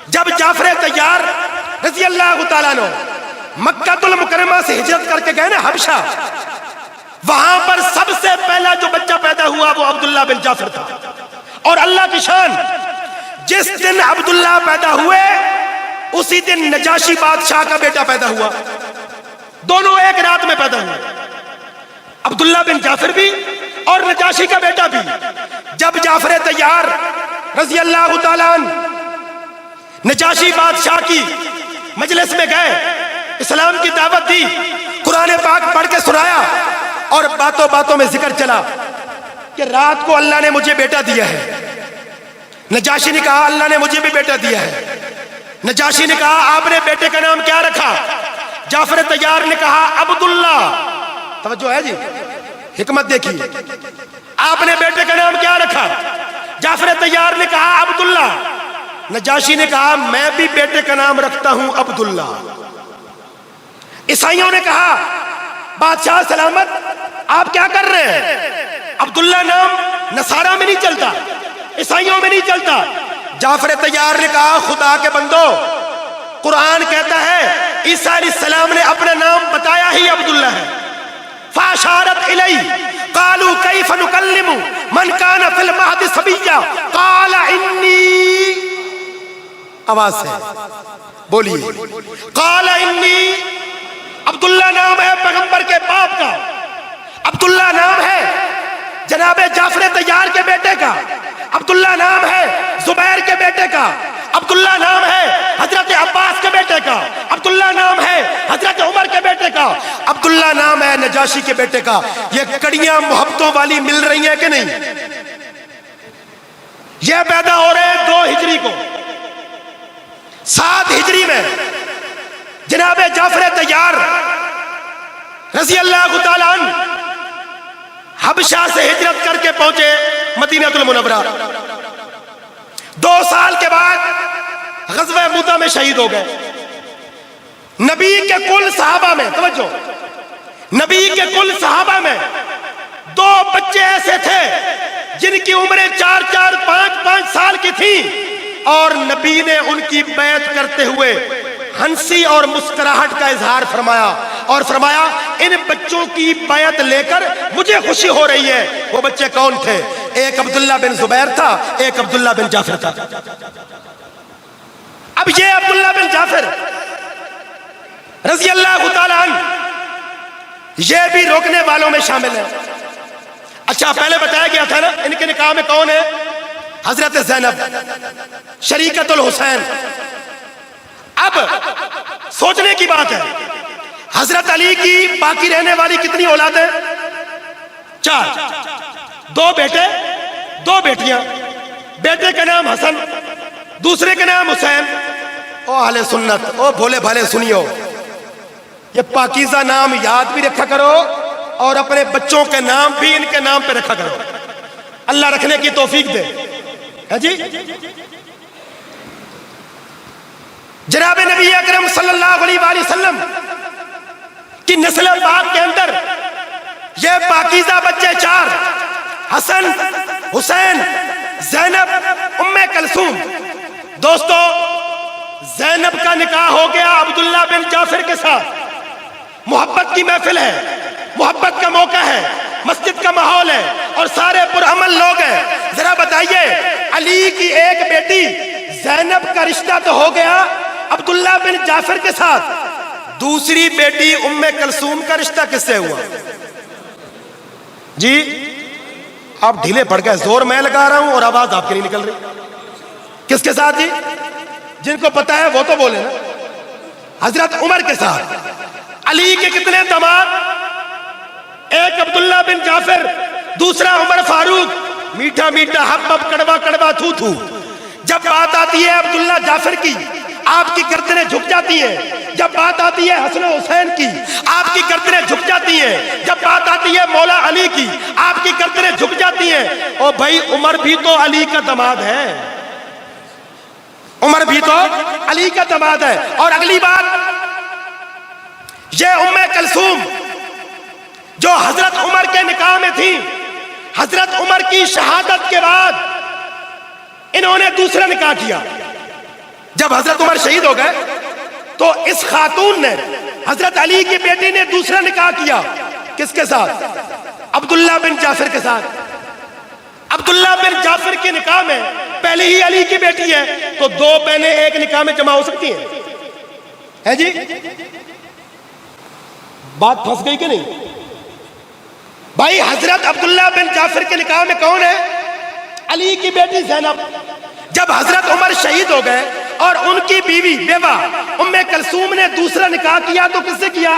جب جعفر طیار رضی اللہ تعالیٰ عنہ مکہ المکرمہ سے ہجرت کر کے گئے نا حبشہ, وہاں پر سب سے پہلا جو بچہ پیدا ہوا وہ عبداللہ بن جعفر تھا. اور اللہ کی شان, جس دن عبداللہ پیدا ہوئے اسی دن نجاشی بادشاہ کا بیٹا پیدا ہوا. دونوں ایک رات میں پیدا ہوئے, عبداللہ بن جعفر بھی اور نجاشی کا بیٹا بھی. جب جعفر طیار رضی اللہ تعالیٰ عنہ نجاشی بادشاہ کی مجلس میں گئے, اسلام کی دعوت دی, قرآن پاک پڑھ کے سنایا اور باتوں باتوں میں ذکر چلا کہ رات کو اللہ نے مجھے بیٹا دیا ہے. نجاشی نے کہا اللہ نے مجھے بھی بیٹا دیا ہے. نجاشی نے کہا آپ نے بیٹے کا نام کیا رکھا؟ جعفر طیار نے کہا عبداللہ. توجہ ہے جی, حکمت دیکھیے. آپ نے بیٹے کا نام کیا رکھا؟ جعفر طیار نے کہا عبداللہ. نجاشی نے کہا میں بھی بیٹے کا نام رکھتا ہوں عبداللہ. عیسائیوں نے کہا بادشاہ سلامت آپ کیا کر رہے ہیں؟ عبداللہ نام نصارہ میں نہیں چلتا, عیسائیوں میں نہیں چلتا. جعفر طیار نے کہا خدا کے بندو, قرآن کہتا ہے عیسیٰ علیہ السلام نے اپنا نام بتایا ہی عبداللہ ہے. فاشارت الی قالوا کیف نکلم من کان فی المہد صبیا قال انی, آواز سے بولیے, قال انی. عبداللہ نام ہے پیغمبر کے باپ کا, عبداللہ نام ہے جناب جعفر طیار کے بیٹے کا, عبداللہ نام ہے زبیر کے بیٹے کا, عبداللہ نام ہے حضرت عباس کے بیٹے کا, عبداللہ نام ہے حضرت عمر کے بیٹے کا, عبداللہ نام ہے نجاشی کے بیٹے کا. یہ کڑیاں محبتوں والی مل رہی ہیں کہ نہیں؟ یہ پیدا ہو رہے ہیں 2 ہجری کو. 7 ہجری میں جناب جعفر طیار رضی اللہ تعالیٰ عنہ حبشہ سے ہجرت کر کے پہنچے مدینہ المنورہ. 2 سال کے بعد غزوہ موتہ میں شہید ہو گئے. نبی کے کل صحابہ میں, توجہ, نبی کے کل صحابہ میں 2 بچے ایسے تھے جن کی عمریں 4-4, 5-5 سال کی تھی, اور نبی نے ان کی بیعت کرتے ہوئے ہنسی اور مسکراہٹ کا اظہار فرمایا, اور فرمایا ان بچوں کی بیعت لے کر مجھے خوشی ہو رہی ہے. وہ بچے کون تھے؟ ایک عبداللہ بن زبیر تھا, ایک عبداللہ بن جعفر تھا. اب یہ عبداللہ بن جعفر رضی اللہ تعالیٰ عنہ یہ بھی روکنے والوں میں شامل ہے. اچھا, پہلے بتایا گیا تھا نا ان کے نکاح میں کون ہے؟ حضرت زینب شریکت الحسین. اب سوچنے کی بات ہے, حضرت علی کی باقی رہنے والی کتنی اولادیں؟ 4, 2 بیٹے 2 بیٹیاں. بیٹے کا نام حسن, دوسرے کا نام حسین. او اہل سنت, او بھولے بھالے سنیو, یہ پاکیزہ نام یاد بھی رکھا کرو اور اپنے بچوں کے نام بھی ان کے نام پہ رکھا کرو. اللہ رکھنے کی توفیق دے. ہے جی, جناب نبی اکرم صلی اللہ علیہ وآلہ وسلم کی نسل پاک کے اندر یہ پاکیزہ بچے 4, حسن, حسین, زینب, ام کلثوم. دوستو, زینب کا نکاح ہو گیا عبداللہ بن جعفر کے ساتھ. محبت کی محفل ہے, محبت کا موقع ہے, مسجد کا ماحول ہے اور سارے پرعمل لوگ ہیں. ذرا بتائیے, علی کی ایک بیٹی زینب کا رشتہ تو ہو گیا عبداللہ بن جعفر کے ساتھ, دوسری بیٹی ام کلثوم کا رشتہ کس سے ہوا؟ جی آپ ڈھیلے پڑ گئے, زور میں لگا رہا ہوں اور آواز آپ کی نہیں نکل رہی. کس کے ساتھ جی؟ جن کو پتا ہے وہ تو بولے نا. حضرت عمر کے ساتھ. علی کے کتنے داماد؟ ایک عبداللہ بن جعفر, دوسرا عمر فاروق. میٹھا میٹھا حب حب کڑوا کڑوا تھو تھو. جب بات آتی ہے عبداللہ جعفر کی آپ کی گردنیں جھک جاتی ہیں. جب بات آتی ہے حسن و حسین کی آپ کی گردنیں جھک جاتی ہیں. جب بات آتی ہے مولا علی کی آپ کی گردنیں جھک جاتی ہیں. اور بھائی عمر بھی تو علی کا داماد ہے, عمر بھی تو علی کا داماد ہے. اور اگلی بات, یہ ام کلثوم جو حضرت عمر کے نکاح میں تھی, حضرت عمر کی شہادت کے بعد انہوں نے دوسرا نکاح کیا. جب حضرت عمر شہید ہو گئے تو اس خاتون نے, حضرت علی کی بیٹی نے دوسرا نکاح کیا. کس کے ساتھ؟ عبداللہ بن جعفر کے ساتھ. عبداللہ بن جعفر کے نکاح میں پہلے ہی علی کی بیٹی ہے, تو 2 بہنیں ایک نکاح میں جمع ہو سکتی ہیں. ہے جی, بات پھنس گئی کہ نہیں بھائی؟ حضرت عبداللہ بن جعفر کے نکاح میں کون ہے؟ علی کی بیٹی زینب. جب حضرت عمر شہید ہو گئے اور ان کی بیوی بیوہ ام کلثوم نے دوسرا نکاح کیا تو کس سے کیا؟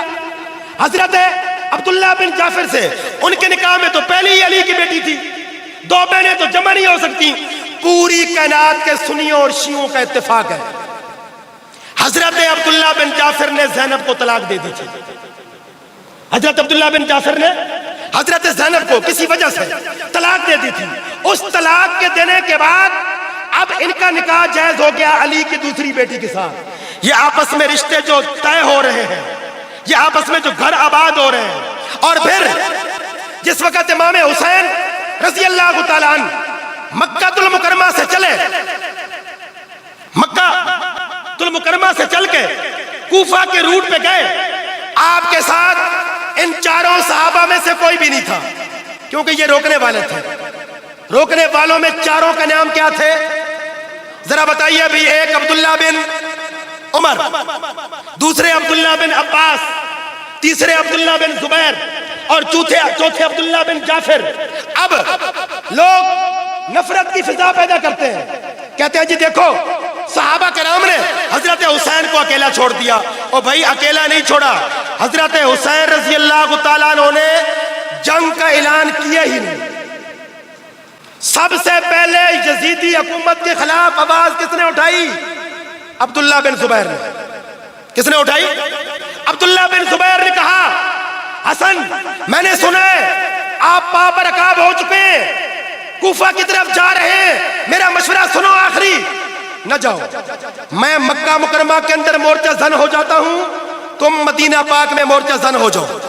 حضرت عبداللہ بن جعفر سے. ان کے نکاح میں تو پہلے ہی علی کی بیٹی تھی. 2 بہنیں تو جمع نہیں ہو سکتی. پوری کائنات کے سنیوں اور شیعوں کا اتفاق ہے, حضرت عبداللہ بن جعفر نے زینب کو طلاق دے دی تھی. حضرت عبداللہ بن جعفر نے حضرت زینب کو کسی وجہ سے طلاق دے دی تھی. اس طلاق کے دینے کے بعد اب ان کا نکاح جائز ہو گیا علی کی دوسری بیٹی کے ساتھ. یہ آپس میں رشتے جو طے ہو رہے ہیں, یہ آپس میں جو گھر آباد ہو رہے ہیں. اور پھر جس وقت امام حسین رضی اللہ تعالیٰ عنہ مکہ المکرمہ سے چلے, مکہ المکرمہ سے چل کے کوفہ کے روٹ پہ گئے, آپ کے ساتھ ان چاروں صحابہ میں سے کوئی بھی نہیں تھا, کیونکہ یہ روکنے والے تھے. روکنے والوں میں چاروں کا نام کیا تھے ذرا بتائیے ابھی؟ ایک عبداللہ بن عمر, دوسرے عبداللہ بن عباس, تیسرے عبداللہ بن زبیر اور چوتھے عبداللہ بن جعفر. اب لوگ نفرت کی فضا پیدا کرتے ہیں, کہتے ہیں جی دیکھو صحابہ کرام نے حضرت حسین کو اکیلا چھوڑ دیا. اور بھائی اکیلا نہیں چھوڑا, حضرت حسین رضی اللہ تعالیٰ عنہ نے جنگ کا اعلان کیا ہی نہیں. سب سے پہلے یزیدی حکومت کے خلاف آواز کس نے اٹھائی؟ عبداللہ بن زبیر نے. کس نے اٹھائی؟ عبداللہ بن زبیر نے کہا حسن میں نے سنا ہے آپ پاپ رکاب ہو چکے ہیں, کوفہ کی طرف جا رہے ہیں, میرا مشورہ سنو آخری, نہ جاؤ. میں مکہ مکرمہ کے اندر مورچہ زن ہو جاتا ہوں, تم مدینہ پاک میں مورچہ زن ہو جاؤ.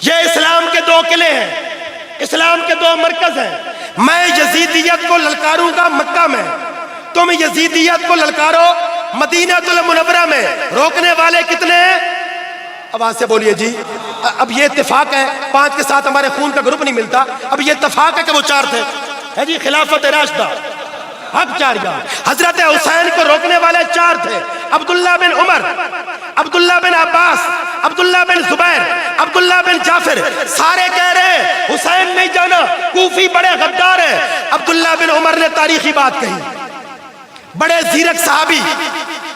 یہ اسلام کے دو قلعے ہیں, اسلام کے دو مرکز ہیں. میں یزیدیت کو للکاروں گا مکہ میں, تم یزیدیت کو للکارو مدینہ المنورہ میں. روکنے والے کتنے ہیں؟ آواز سے بولیے جی. اب یہ اتفاق ہے, 5 کے ساتھ ہمارے خون کا گروپ نہیں ملتا. اب یہ اتفاق ہے کہ وہ 4 تھے, ہے جی خلافت راشدہ حق جاریہ. حضرت حسین کو روکنے والے 4 تھے, عبداللہ بن عمر, عبداللہ بن عباس, عبداللہ بن زبیر, عبداللہ بن جعفر. سارے کہہ رہے ہیں حسین نہیں جانا, کوفی بڑے غدار ہیں. عبداللہ بن عمر نے تاریخی بات کہی, بڑے زیرک صحابی,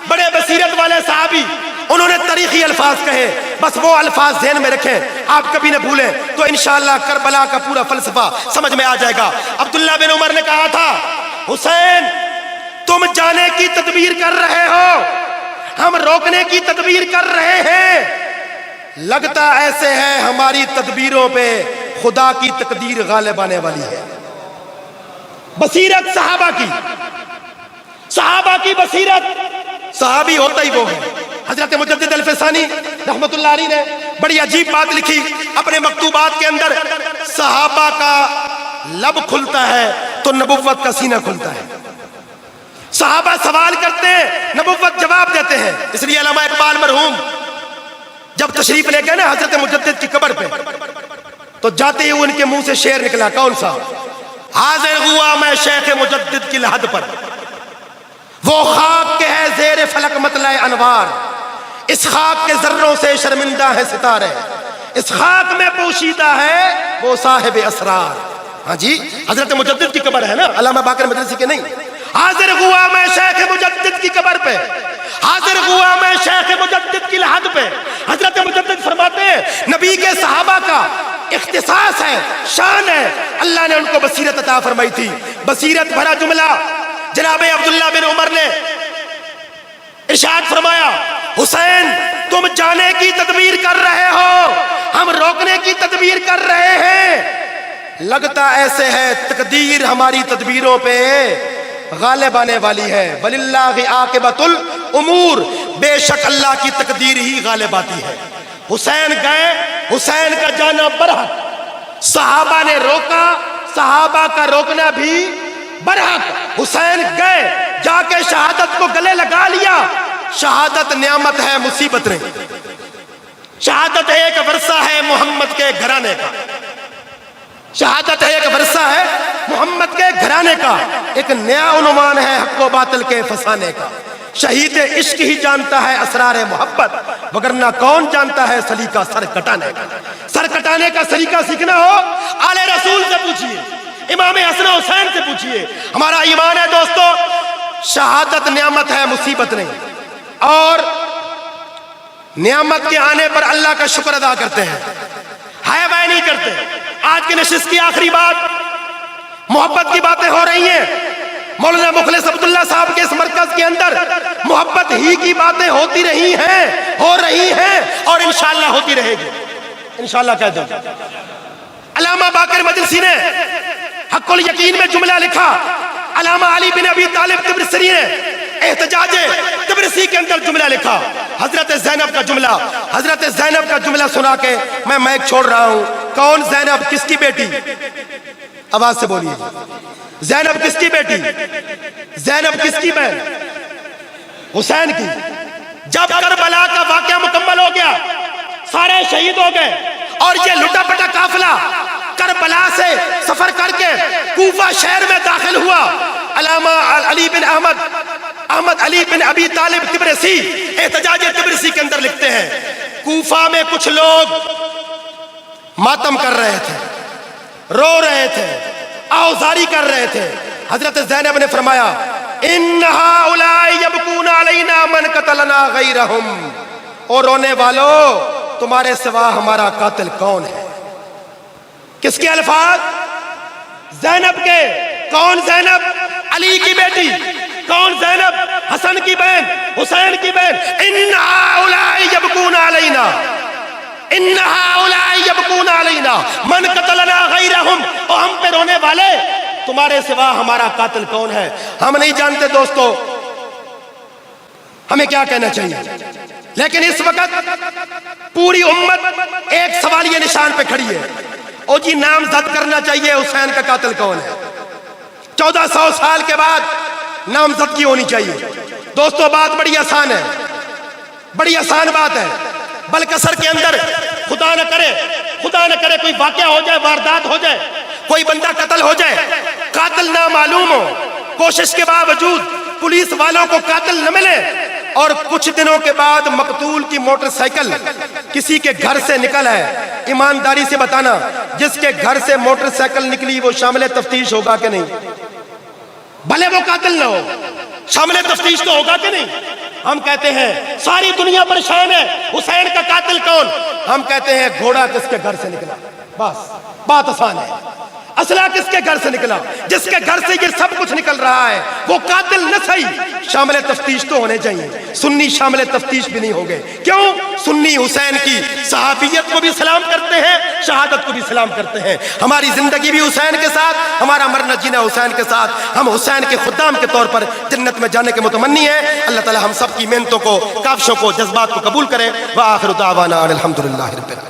بڑے بصیرت والے صحابی, انہوں نے تاریخی الفاظ کہے. بس وہ الفاظ ذہن میں رکھیں, آپ کبھی نہ بھولیں, تو انشاءاللہ کربلا کا پورا فلسفہ سمجھ میں آ جائے گا. عبداللہ بن عمر نے کہا تھا حسین تم جانے کی تدبیر کر رہے ہو, ہم روکنے کی تدبیر کر رہے ہیں. لگتا ایسے ہے ہماری تدبیروں پہ خدا کی تقدیر غالب آنے والی ہے. بصیرت صحابہ کی, صحابہ کی بصیرت. صحابی ہوتا ہی وہ ہے. حضرت مجدد الفسانی رحمت اللہ علیہ نے بڑی عجیب بات لکھی اپنے مکتوبات کے اندر. صحابہ کا لب کھلتا ہے تو نبوت کا سینہ کھلتا ہے. صحابہ سوال کرتے ہیں, نبوت جواب دیتے ہیں. اس لیے علامہ اقبال مرحوم جب تشریف لے گئے نا حضرت مجدد کی قبر پہ, تو جاتے ہی ان کے منہ سے شعر نکلا. کون سا؟ حاضر ہوا میں شیخ مجدد کی لحد پر, وہ خاک کے ہے زیر فلک مطلع انوار, اس خاک کے ذروں سے شرمندہ ہے ستارے, اس خاک میں پوشیدہ ہے وہ صاحب اسرار. ہاں جی حضرت مجدد کی قبر ہے نا, علامہ باقر مدرسی کے نہیں. حاضر ہوا میں شیخ مجدد کی قبر پہ, حاضر ہوا میں شیخ مجدد کی لحد پہ. حضرت مجدد فرماتے ہیں نبی کے صحابہ کا اختصاص ہے, شان ہے, اللہ نے ان کو بصیرت عطا فرمائی تھی. بصیرت بھرا جملہ جناب عبداللہ بن عمر نے ارشاد فرمایا حسین تم جانے کی تدبیر کر رہے ہو, ہم روکنے کی تدبیر کر رہے ہیں. لگتا ایسے ہے تقدیر ہماری تدبیروں پہ غالب آنے والی ہے. وَلِلَّهِ عَاقِبَةُ الْأُمُورِ, بے شک اللہ کی تقدیر ہی غالب آتی ہے. حسین گئے, حسین کا جانا برحق, صحابہ نے روکا, صحابہ کا روکنا بھی برحق. حسین گئے, جا کے شہادت کو گلے لگا لیا. شہادت نعمت ہے, مصیبت نہیں. شہادت ایک ورثہ ہے محمد کے گھرانے کا, شہادت ہے ایک ورثہ ہے محمد کے گھرانے کا, ایک نیا عنوان ہے حق و باطل کے فسانے کا. شہید عشق ہی جانتا ہے اسرار محبت, وگرنہ کون جانتا ہے سلیقہ سر کٹانے کا. سر کٹانے کا سلیقہ سیکھنا ہو آل رسول سے پوچھئے, امام حسن حسین سے پوچھئے. ہمارا ایمان ہے دوستو, شہادت نعمت ہے, مصیبت نہیں. اور نعمت کے آنے پر اللہ کا شکر ادا کرتے ہیں, ہائے بائے نہیں کرتے. آج کی نشست کی آخری بات, محبت کی باتیں ہو رہی ہیں. مولانا مخلص عبداللہ صاحب کے اس مرکز محبت کے اندر محبت ہی کی باتیں ہوتی رہی ہیں، ہو رہی ہیں اور انشاءاللہ ہوتی رہے گی، انشاءاللہ کہہ دو۔ علامہ باقر مجلسی نے حق الیقین میں جملہ لکھا، علامہ علی بن ابی طالب طبرسی نے احتجاج طبرسی کے اندر جملہ لکھا، حضرت زینب کا جملہ، حضرت زینب کا جملہ سنا کے میں مائک چھوڑ رہا ہوں۔ کون زینب؟ کس کی بیٹی؟ آواز سے بولیے، زینب کس کی بیٹی؟ زینب کس کی بہن؟ حسین کی۔ جب کربلا کا واقعہ مکمل ہو گیا، سارے شہید ہو گئے اور یہ لٹا پٹا قافلہ کربلا سے سفر کر کے کوفہ شہر میں داخل ہوا، علامہ علی بن احمد علی بن ابی طالب طبرسی احتجاج طبرسی کے اندر لکھتے ہیں، کوفہ میں کچھ لوگ ماتم کر رہے تھے، رو رہے تھے، آوزاری کر رہے تھے۔ حضرت زینب نے فرمایا ان ہؤلاء یبکون علینا من قتلنا غیرہم، اور رونے والو تمہارے سوا ہمارا قاتل کون ہے؟ کس کے الفاظ؟ زینب کے۔ کون زینب؟ علی کی بیٹی۔ کون زینب؟ حسن کی بہن، حسین کی بہن۔ ان ہؤلاء یبکون علینا، ان ہؤلاء یبکون علینا من قتلنا غیرہم، اور ہم پہ رونے والے تمہارے سوا ہمارا قاتل کون ہے؟ ہم نہیں جانتے دوستو ہمیں کیا کہنا چاہیے، لیکن اس وقت پوری امت ایک سوالیہ نشان پہ کھڑی ہے، او جی نامزد کرنا چاہیے حسین کا قاتل کون ہے۔ 1400 سال کے بعد نامزدگی ہونی چاہیے۔ دوستو بات بڑی آسان ہے، بڑی آسان بات ہے۔ بلکسر کے اندر خدا نہ کرے کوئی واقعہ ہو جائے، واردات ہو جائے، کوئی بندہ قتل ہو جائے، قاتل نہ معلوم ہو، کوشش کے باوجود پولیس والوں کو قاتل نہ ملے، اور کچھ دنوں کے بعد مقتول کی موٹر سائیکل کسی کے گھر سے نکل ہے۔ ایمانداری سے بتانا، جس کے گھر سے موٹر سائیکل نکلی وہ شامل تفتیش ہوگا کہ نہیں؟ بھلے وہ قاتل نہ ہو، شامل تفتیش تو ہوگا کہ نہیں؟ ہم کہتے ہیں ساری دنیا پریشان ہے، حسین کا قاتل کون؟ ہم کہتے ہیں گھوڑا کس کے گھر سے نکلا، بس بات آسان ہے۔ اسلحہ کس کے گھر سے نکلا؟ جس کے گھر سے یہ سب کچھ نکل رہا ہے وہ قاتل نہ صحیح، شامل تفتیش تو ہونے چاہیے۔ سنی شامل تفتیش بھی نہیں ہو گئے، کیوں؟ سنی حسین کی صحابیت کو بھی سلام کرتے ہیں، شہادت کو بھی سلام کرتے ہیں۔ ہماری زندگی بھی حسین کے ساتھ، ہمارا مرنا جینا حسین کے ساتھ، ہم حسین کے خدام کے طور پر جنت میں جانے کے متمنی ہیں۔ اللہ تعالی ہم سب کی محنتوں کو، کاوشوں کو، جذبات کو قبول کرے۔ وآخر دعوانا الحمدللہ رب العالمین۔